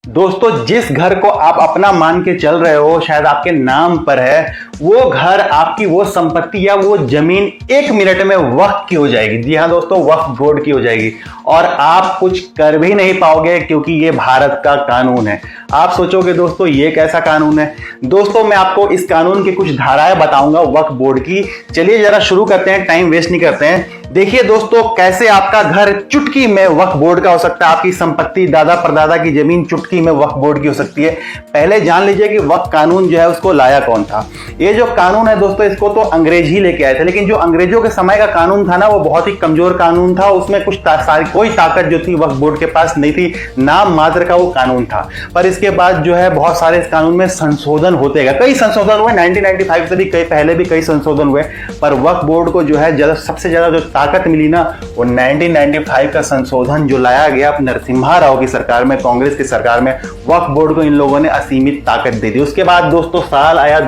दोस्तों, जिस घर को आप अपना मान के चल रहे हो, शायद आपके नाम पर है, वो घर, आपकी वो संपत्ति या वो जमीन 1 मिनट में वक्फ की हो जाएगी। जी हाँ दोस्तों, वक्फ बोर्ड की हो जाएगी और आप कुछ कर भी नहीं पाओगे क्योंकि ये भारत का कानून है। आप सोचोगे दोस्तों ये कैसा कानून है? दोस्तों मैं आपको इस कानून की कुछ धाराएं बताऊंगा वक्फ बोर्ड की। चलिए जरा शुरू करते हैं, टाइम वेस्ट नहीं करते हैं। देखिए दोस्तों, कैसे आपका घर चुटकी में वक्फ बोर्ड का हो सकता है, आपकी संपत्ति, दादा परदादा की जमीन चुटकी में वक्फ बोर्ड की हो सकती है। पहले जान लीजिए कि वक्फ कानून जो है उसको लाया कौन था। ये जो कानून है दोस्तों, इसको तो अंग्रेज ही लेके आए थे, लेकिन जो अंग्रेजों के समय का कानून था ना, वो बहुत ही कमजोर कानून था। उसमें कुछ कोई ताकत जो थी वक्फ बोर्ड के पास नहीं थी, नाम मात्र का वो कानून था। पर इसके बाद जो है बहुत सारे इस कानून में संशोधन होते गए, कई संशोधन हुए, 1995 से भी पहले भी कई संशोधन हुए। पर वक्फ बोर्ड को जो है सबसे ज्यादा जो ताकत मिली ना, वो 1995 का संशोधन जो लाया गया नरसिम्हा राव की सरकार में, कांग्रेस की सरकार में, वक्फ बोर्ड को इन लोगों ने असीमित ताकत दे दी। उसके बाद दोस्तों साल आया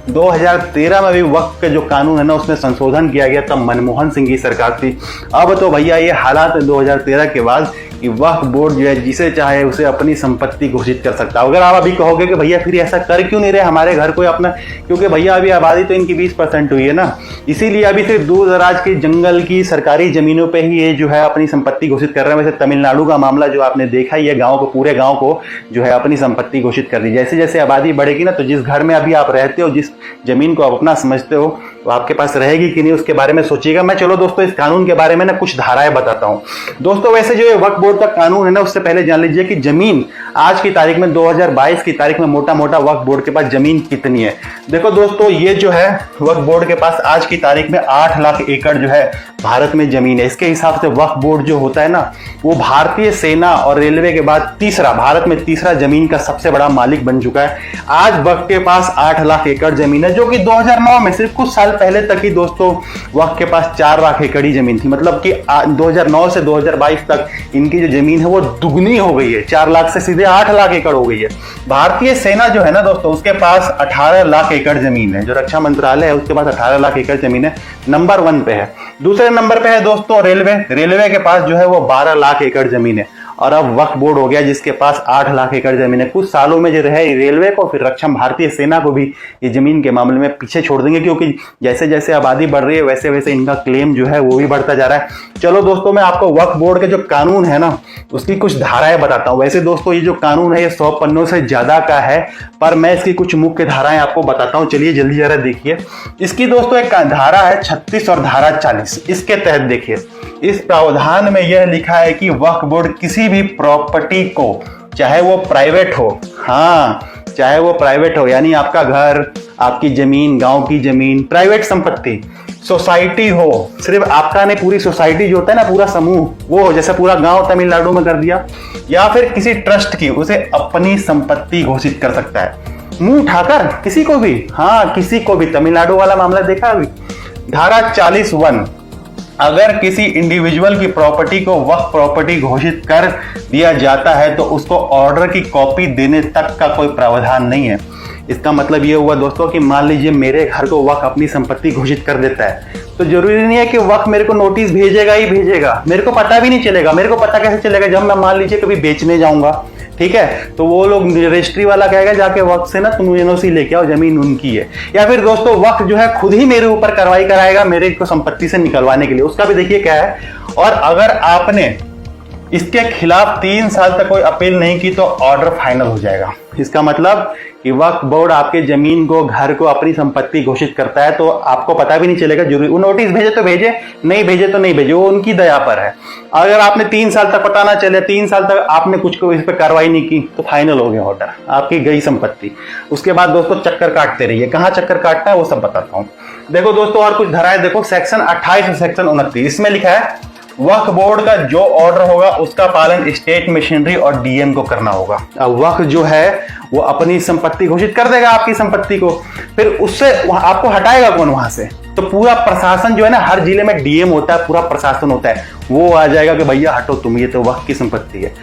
2013 में भी वक्फ के जो कानून है ना उसमें संशोधन किया गया, तब मनमोहन सिंह की सरकार थी। अब तो भैया ये हालात है 2013 के बाद कि वक्फ बोर्ड जो है जिसे चाहे उसे अपनी संपत्ति घोषित कर सकता है। अगर आप अभी कहोगे कि भैया फिर ऐसा कर क्यों नहीं रहे हमारे घर कोई अपना, क्योंकि भैया अभी आबादी तो इनकी 20% हुई है ना, इसीलिए अभी सिर्फ दूर दराज के जंगल की सरकारी जमीनों पे ही ये जो है अपनी संपत्ति घोषित कर रहे हैं। वैसे तमिलनाडु का मामला जो आपने देखा ही है, गाँव को, पूरे गाँव को जो है अपनी संपत्ति घोषित कर दी। जैसे जैसे आबादी बढ़ेगी ना, तो जिस घर में अभी आप रहते हो, जिस जमीन को आप अपना समझते हो, वो आपके पास रहेगी कि नहीं उसके बारे में सोचिएगा। मैं चलो दोस्तों इस कानून के बारे में ना कुछ धाराएं बताता हूं। दोस्तों वैसे जो ये वक्फ बोर्ड का कानून है ना, उससे पहले जान लीजिए कि जमीन आज की तारीख में 2022 की तारीख में मोटा मोटा वक्फ बोर्ड के पास जमीन कितनी है। देखो दोस्तों, ये जो है वक्फ बोर्ड के पास आज की तारीख में 8 लाख एकड़ जो है भारत में जमीन है। इसके हिसाब से वक्फ बोर्ड जो होता है ना, वो भारतीय सेना और रेलवे के बाद भारत में तीसरा जमीन का सबसे बड़ा मालिक बन चुका है। आज वक्फ के पास 8 लाख एकड़ जमीन है, जो कि 2009 में, सिर्फ कुछ साल पहले तक ही दोस्तों वक्फ के पास 4 लाख एकड़ ही जमीन थी। मतलब कि 2009 से 2022 तक इनकी जो जमीन है वो दुगनी हो गई है, 4 लाख से सीधे 8 लाख एकड़ हो गई है। भारतीय सेना जो है ना दोस्तों, उसके पास 18 लाख एकड़ जमीन है। जो रक्षा मंत्रालय है उसके पास 18 लाख एकड़ जमीन है, नंबर 1 पे है। दूसरे नंबर पे है दोस्तों रेलवे के पास जो है वो 12 लाख एकड़ जमीन है। और अब वक्फ बोर्ड हो गया जिसके पास 8 लाख एकड़ जमीन है। कुछ सालों में जो रहे रेलवे को, फिर रक्षा भारतीय सेना को भी ये जमीन के मामले में पीछे छोड़ देंगे, क्योंकि जैसे जैसे आबादी बढ़ रही है वैसे वैसे इनका क्लेम जो है वो भी बढ़ता जा रहा है। चलो दोस्तों, मैं आपको वक्फ बोर्ड के जो कानून है ना उसकी कुछ धाराएं बताता हूँ। वैसे दोस्तों ये जो कानून है ये 100 पन्नों से ज्यादा का है, पर मैं इसकी कुछ मुख्य धाराएं आपको बताता हूँ। चलिए जल्दी जरा देखिए। इसकी दोस्तों एक धारा है 36 और धारा 40। इसके तहत देखिए, इस प्रावधान में यह लिखा है कि वक्फ बोर्ड किसी भी प्रॉपर्टी को, चाहे वो प्राइवेट हो, हाँ चाहे वो प्राइवेट हो, यानी आपका घर, आपकी जमीन, गांव की जमीन, प्राइवेट संपत्ति, सोसाइटी हो, सिर्फ आपका नहीं, पूरी सोसाइटी जो होता है ना, पूरा समूह, वो हो, जैसे पूरा गांव तमिलनाडु में कर दिया, या फिर किसी ट्रस्ट की, उसे अपनी संपत्ति घोषित कर सकता है मुंह उठाकर, किसी को भी, हाँ किसी को भी। तमिलनाडु वाला मामला देखा अभी। धारा 40(1), अगर किसी इंडिविजुअल की प्रॉपर्टी को वक्फ प्रॉपर्टी घोषित कर दिया जाता है तो उसको ऑर्डर की कॉपी देने तक का कोई प्रावधान नहीं है। इसका मतलब ये हुआ दोस्तों कि मान लीजिए मेरे घर को वक्फ अपनी संपत्ति घोषित कर देता है, तो जरूरी नहीं है कि वक्फ मेरे को नोटिस भेजेगा ही भेजेगा, मेरे को पता भी नहीं चलेगा। मेरे को पता कैसे चलेगा? जब मैं मान लीजिए कभी बेचने जाऊंगा, ठीक है, तो वो लोग रजिस्ट्री वाला कहेगा जाके वक्फ से ना तुम एनओसी लेके आओ, जमीन उनकी है। या फिर दोस्तों वक्फ जो है खुद ही मेरे ऊपर कार्रवाई कराएगा मेरे को संपत्ति से निकलवाने के लिए, उसका भी देखिए क्या है। और अगर आपने इसके खिलाफ 3 साल तक कोई अपील नहीं की तो ऑर्डर फाइनल हो जाएगा। इसका मतलब कि वक्फ बोर्ड आपके जमीन को, घर को अपनी संपत्ति घोषित करता है तो आपको पता भी नहीं चलेगा। जरूरी वो नोटिस भेजे तो भेजे, नहीं भेजे तो नहीं भेजे, वो उनकी दया पर है। अगर आपने 3 साल तक पता ना चले, 3 साल तक आपने कुछ को इस पर कार्रवाई नहीं की, तो फाइनल हो गया ऑर्डर, आपकी गई संपत्ति। उसके बाद दोस्तों चक्कर काटते रहिए। कहाँ चक्कर काटना है वो सब बताता हूँ। देखो दोस्तों और कुछ धाराएं देखो, सेक्शन 28 और सेक्शन 29, इसमें लिखा है वक्फ बोर्ड का जो ऑर्डर होगा उसका पालन स्टेट मशीनरी और डीएम को करना होगा। अब वक्फ जो है वो अपनी संपत्ति घोषित कर देगा, आपकी संपत्ति को, फिर उससे आपको हटाएगा कौन वहां से? तो पूरा प्रशासन जो है ना, हर जिले में डीएम होता है, पूरा प्रशासन होता है, वो आ जाएगा कि भैया हटो तुम, ये तो वक्फ की संपत्ति है।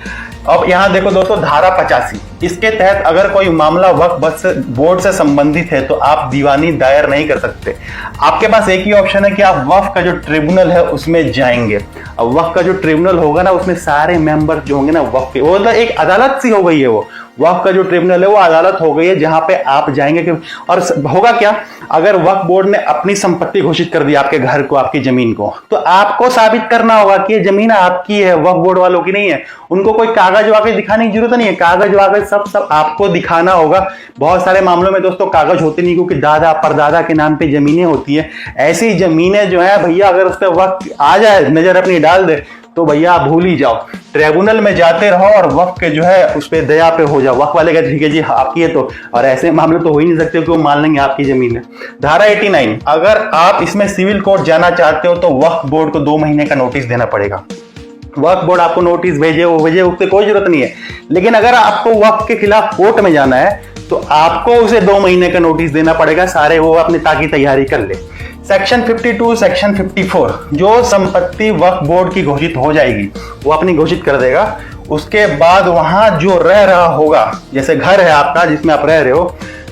अब यहाँ देखो दोस्तों, धारा 85, इसके तहत अगर कोई मामला वक्फ बोर्ड से संबंधित है तो आप दीवानी दायर नहीं कर सकते। आपके पास एक ही ऑप्शन है कि आप वक्फ का जो ट्रिब्यूनल है उसमें जाएंगे। अब वक्फ का जो ट्रिब्यूनल होगा ना, उसमें सारे मेंबर जो होंगे ना वक्फ के, वो मतलब एक अदालत सी हो गई है। वो वक्फ का जो ट्रिब्यूनल है वो अदालत हो गई है, जहां पे आप जाएंगे कि, और होगा क्या, अगर वक्फ बोर्ड ने अपनी संपत्ति घोषित कर दी, आपके घर को, आपकी जमीन को, तो आपको साबित करना होगा कि ये जमीन आपकी है, वक्फ बोर्ड वालों की नहीं है। उनको कोई कागज वागज दिखाने की जरूरत नहीं है, कागज वागज सब आपको दिखाना होगा। बहुत सारे मामलों में दोस्तों कागज होते नहीं, क्योंकि दादा परदादा के नाम पे जमीनें होती है। ऐसी जमीनें जो है भैया, अगर उस पर वक्त आ जाए, नजर अपनी डाल दे, तो भैया आप भूल ही जाओ, ट्रिब्यूनल में जाते रहो और वक्फ के जो है उस पर दया पे हो जाओ। वक्फ वाले कहते ठीक है जी आपकी है तो, और ऐसे मामले तो हो ही नहीं सकते कि वो मान लेंगे आपकी जमीन है। धारा 89, अगर आप इसमें सिविल कोर्ट जाना चाहते हो तो वक्फ बोर्ड को 2 महीने का नोटिस देना पड़ेगा। वक्फ बोर्ड आपको नोटिस भेजे, वो भेजे, उससे कोई जरूरत नहीं है। लेकिन अगर आपको वक्फ के खिलाफ कोर्ट में जाना है तो आपको उसे 2 महीने का नोटिस देना पड़ेगा। सारे वो अपनी ताकि तैयारी कर ले। सेक्शन 52, सेक्शन 54, जो संपत्ति वक्फ बोर्ड की घोषित हो जाएगी वो अपनी घोषित कर देगा। उसके बाद वहां जो रह रहा होगा, जैसे घर है आपका जिसमें आप रह रहे हो,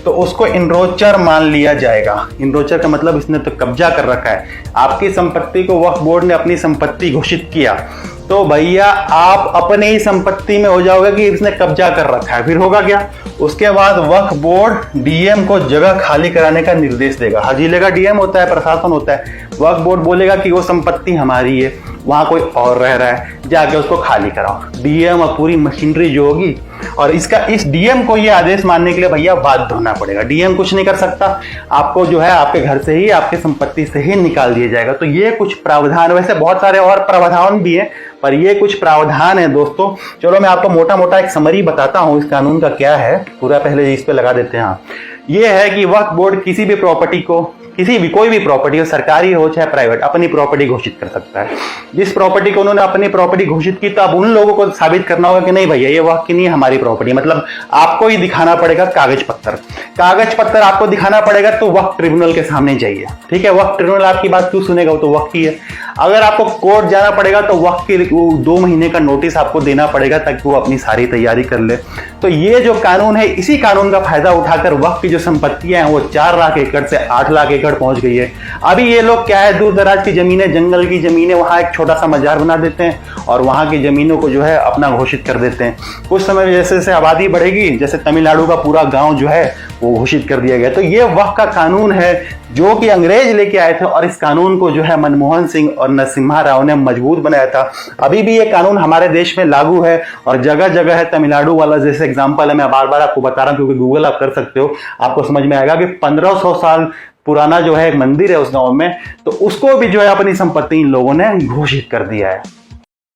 तो उसको इनरोचर मान लिया जाएगा। इनरोचर का मतलब इसने तो कब्जा कर रखा है। आपकी संपत्ति को वक्फ बोर्ड ने अपनी संपत्ति घोषित किया तो भैया आप अपने ही संपत्ति में हो जाओगे कि इसने कब्जा कर रखा है। फिर होगा क्या, उसके बाद वक्फ बोर्ड डीएम को जगह खाली कराने का निर्देश देगा। हर जिले का डीएम होता है, प्रशासन होता है। वक्फ बोर्ड बोलेगा कि वो संपत्ति हमारी है, वहां कोई और रह रहा है, जाके उसको खाली कराओ। डीएम और पूरी मशीनरी जो होगी, और इस डीएम को ये आदेश मानने के लिए भैया बाध्य होना पड़ेगा। डीएम कुछ नहीं कर सकता, आपको जो है आपके घर से ही, आपके संपत्ति से ही निकाल दिया जाएगा। तो ये कुछ प्रावधान, वैसे बहुत सारे और प्रावधान भी है, पर ये कुछ प्रावधान है दोस्तों। चलो मैं आपको मोटा मोटा एक समरी बताता हूं इस कानून का क्या है, पूरा पहले इस पे लगा देते हैं। ये है कि वक्फ बोर्ड किसी भी प्रॉपर्टी को, किसी भी कोई भी प्रॉपर्टी हो, सरकारी हो चाहे प्राइवेट, अपनी प्रॉपर्टी घोषित कर सकता है। जिस प्रॉपर्टी को उन्होंने अपनी प्रॉपर्टी घोषित की, तो अब उन लोगों को साबित करना होगा कि नहीं भैया ये वक्फ की नहीं है, हमारी प्रॉपर्टी। मतलब आपको ही दिखाना पड़ेगा कागज पत्तर आपको दिखाना पड़ेगा। तो वक्फ ट्रिब्यूनल के सामने जाइए, ठीक है। वक्फ ट्रिब्यूनल आपकी बात क्यों सुनेगा, वो तो वक्फ ही है। अगर आपको कोर्ट जाना पड़ेगा तो वक्फ के 2 महीने का नोटिस आपको देना पड़ेगा, ताकि वो अपनी सारी तैयारी कर ले। तो ये जो कानून है, इसी कानून का फायदा उठाकर वक्फ की जो संपत्तियां हैं वो 4 लाख एकड़ से 8 लाख एकड़ पहुंच गई है। अभी ये लोग क्या है, दूर दराज की जमीनें, जंगल की जमीनें, वहां एक छोटा सा मजार बना देते हैं और वहां की जमीनों को जो है अपना घोषित कर देते हैं। कुछ समय में जैसे जैसे आबादी बढ़ेगी, जैसे तमिलनाडु का पूरा गांव जो है वो घोषित कर दिया गया। तो ये वक्फ का कानून है जो कि अंग्रेज लेके आए थे, और इस कानून को जो है मनमोहन सिंह और नरसिम्हा राव ने मजबूत बनाया था। अभी भी ये कानून हमारे देश में लागू है और जगह जगह है। तमिलनाडु वाला जैसे एग्जांपल है, मैं बार बार आपको बता रहा हूं क्योंकि गूगल आप कर सकते हो, आपको समझ में आएगा कि 1500 साल पुराना जो है एक मंदिर है उस गांव में, तो उसको भी जो है अपनी संपत्ति इन लोगों ने घोषित कर दिया है।